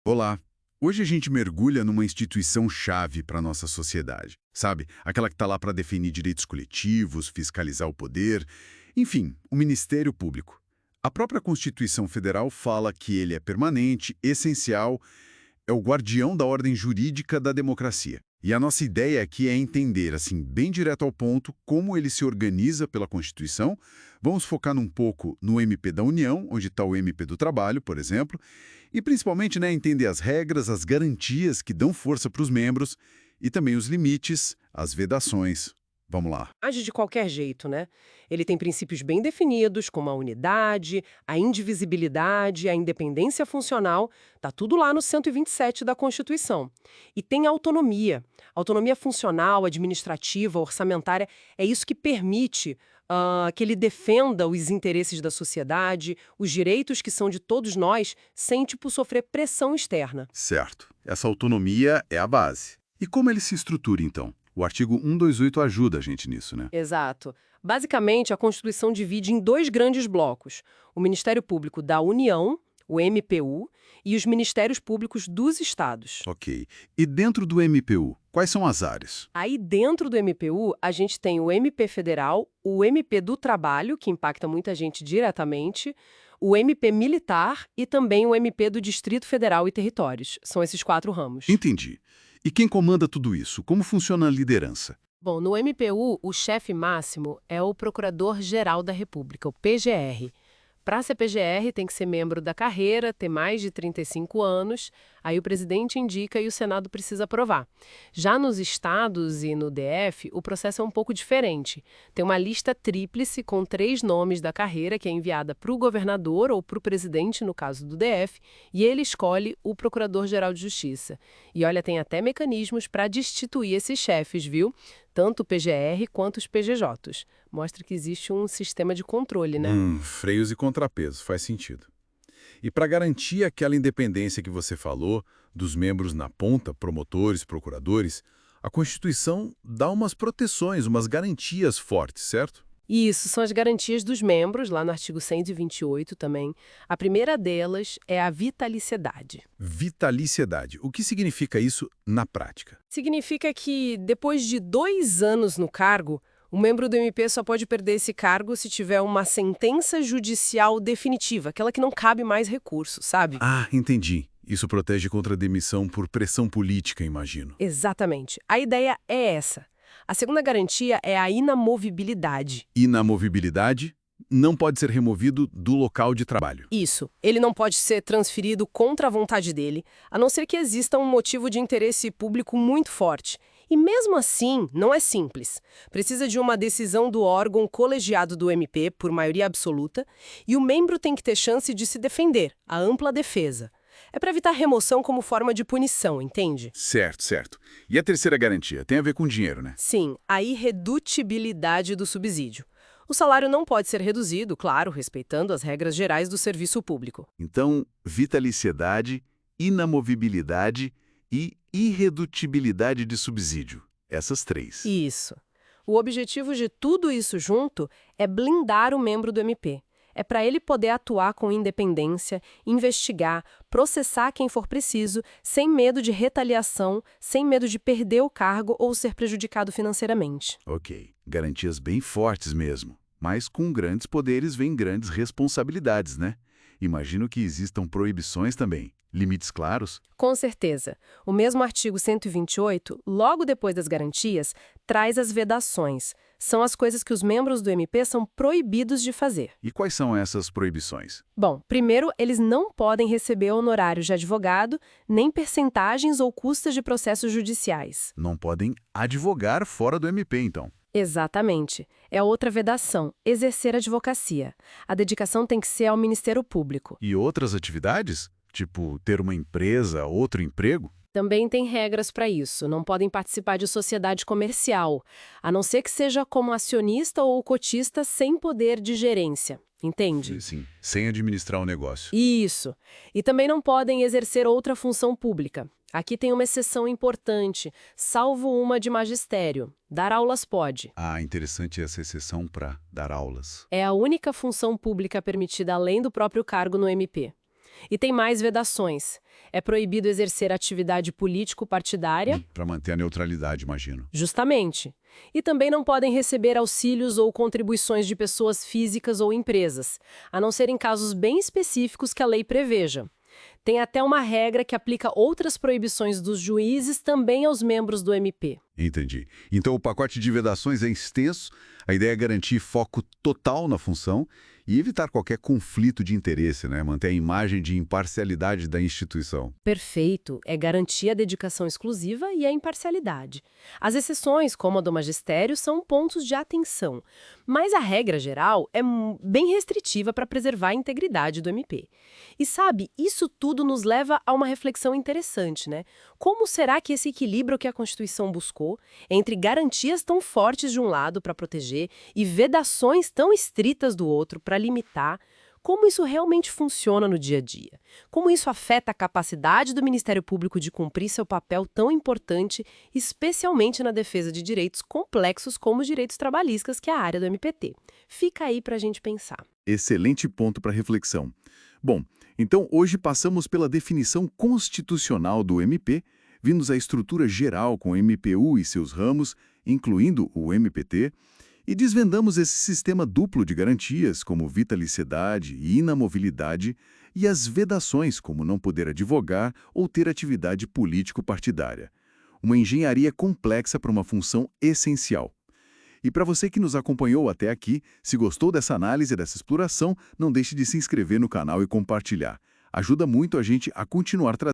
Olá! Hoje a gente mergulha numa instituição-chave para a nossa sociedade, sabe? Aquela que está lá para definir direitos coletivos, fiscalizar o poder, enfim, o Ministério Público. A própria Constituição Federal fala que ele é permanente, essencial, é o guardião da ordem jurídica da democracia. E a nossa ideia aqui é entender, assim, bem direto ao ponto, como ele se organiza pela Constituição. Vamos focar um pouco no MP da União, onde está o MP do Trabalho, por exemplo, e principalmente, né, entender as regras, as garantias que dão força para os membros e também os limites, as vedações. Vamos lá. Age de qualquer jeito, né? Ele tem princípios bem definidos, como a unidade, a indivisibilidade, a independência funcional, tá tudo lá no 127 da Constituição. E tem autonomia. Autonomia funcional, administrativa, orçamentária, é isso que permite que ele defenda os interesses da sociedade, os direitos que são de todos nós, sem, tipo, sofrer pressão externa. Certo. Essa autonomia é a base. E como ele se estrutura, então? O artigo 128 ajuda a gente nisso, né? Exato. Basicamente, a Constituição divide em dois grandes blocos: o Ministério Público da União, o MPU, e os Ministérios Públicos dos Estados. Ok. E dentro do MPU, quais são as áreas? Aí, dentro do MPU, a gente tem o MP Federal, o MP do Trabalho, que impacta muita gente diretamente, o MP Militar e também o MP do Distrito Federal e Territórios. São esses quatro ramos. Entendi. E quem comanda tudo isso? Como funciona a liderança? Bom, no MPU, o chefe máximo é o Procurador-Geral da República, o PGR. Para ser PGR, tem que ser membro da carreira, ter mais de 35 anos, aí o presidente indica e o Senado precisa aprovar. Já nos estados e no DF, o processo é um pouco diferente. Tem uma lista tríplice com 3 nomes da carreira que é enviada para o governador ou para o presidente, no caso do DF, e ele escolhe o Procurador-Geral de Justiça. E olha, tem até mecanismos para destituir esses chefes, viu? Tanto o PGR quanto os PGJs. Mostra que existe um sistema de controle, né? Freios e contrapesos, faz sentido. E para garantir aquela independência que você falou, dos membros na ponta, promotores, procuradores, a Constituição dá umas proteções, umas garantias fortes, certo? E isso são as garantias dos membros, lá no artigo 128 também. A primeira delas é a vitaliciedade. Vitaliciedade. O que significa isso na prática? Significa que, depois de 2 anos no cargo, o membro do MP só pode perder esse cargo se tiver uma sentença judicial definitiva, aquela que não cabe mais recurso, sabe? Ah, entendi. Isso protege contra demissão por pressão política, imagino. Exatamente. A ideia é essa. A segunda garantia é a inamovibilidade. Inamovibilidade não pode ser removido do local de trabalho. Isso. Ele não pode ser transferido contra a vontade dele, a não ser que exista um motivo de interesse público muito forte. E mesmo assim, não é simples. Precisa de uma decisão do órgão colegiado do MP, por maioria absoluta, e o membro tem que ter chance de se defender, a ampla defesa. É para evitar remoção como forma de punição, entende? Certo, certo. E a terceira garantia? Tem a ver com dinheiro, né? Sim, a irredutibilidade do subsídio. O salário não pode ser reduzido, claro, respeitando as regras gerais do serviço público. Então, vitaliciedade, inamovibilidade e irredutibilidade de subsídio. Essas três. Isso. O objetivo de tudo isso junto é blindar o membro do MP. É para ele poder atuar com independência, investigar, processar quem for preciso, sem medo de retaliação, sem medo de perder o cargo ou ser prejudicado financeiramente. Ok, garantias bem fortes mesmo. Mas com grandes poderes vem grandes responsabilidades, né? Imagino que existam proibições também. Limites claros? Com certeza. O mesmo artigo 128, logo depois das garantias, traz as vedações. São as coisas que os membros do MP são proibidos de fazer. E quais são essas proibições? Bom, primeiro, eles não podem receber honorários de advogado, nem percentagens ou custas de processos judiciais. Não podem advogar fora do MP, então. Exatamente. É a outra vedação, exercer a advocacia. A dedicação tem que ser ao Ministério Público. E outras atividades? Tipo, ter uma empresa, outro emprego? Também tem regras para isso. Não podem participar de sociedade comercial, a não ser que seja como acionista ou cotista sem poder de gerência. Entende? Sim, sem administrar o negócio. Isso. E também não podem exercer outra função pública. Aqui tem uma exceção importante, salvo uma de magistério. Dar aulas pode. Ah, interessante essa exceção para dar aulas. É a única função pública permitida além do próprio cargo no MP. E tem mais vedações. É proibido exercer atividade político-partidária. Para manter a neutralidade, imagino. Justamente. E também não podem receber auxílios ou contribuições de pessoas físicas ou empresas, a não ser em casos bem específicos que a lei preveja. Tem até uma regra que aplica outras proibições dos juízes também aos membros do MP. Entendi. Então o pacote de vedações é extenso, a ideia é garantir foco total na função e evitar qualquer conflito de interesse, né? Manter a imagem de imparcialidade da instituição. Perfeito, é garantir a dedicação exclusiva e a imparcialidade. As exceções, como a do magistério, são pontos de atenção, mas a regra geral é bem restritiva para preservar a integridade do MP. E sabe, isso tudo nos leva a uma reflexão interessante, né? Como será que esse equilíbrio que a Constituição buscou, entre garantias tão fortes de um lado para proteger e vedações tão estritas do outro para limitar, como isso realmente funciona no dia a dia? Como isso afeta a capacidade do Ministério Público de cumprir seu papel tão importante, especialmente na defesa de direitos complexos como os direitos trabalhistas, que é a área do MPT? Fica aí para a gente pensar. Excelente ponto para reflexão. Bom, então hoje passamos pela definição constitucional do MP, vimos a estrutura geral com o MPU e seus ramos, incluindo o MPT, e desvendamos esse sistema duplo de garantias, como vitaliciedade e inamovilidade, e as vedações, como não poder advogar ou ter atividade político-partidária. Uma engenharia complexa para uma função essencial. E para você que nos acompanhou até aqui, se gostou dessa análise, dessa exploração, não deixe de se inscrever no canal e compartilhar. Ajuda muito a gente a continuar trazendo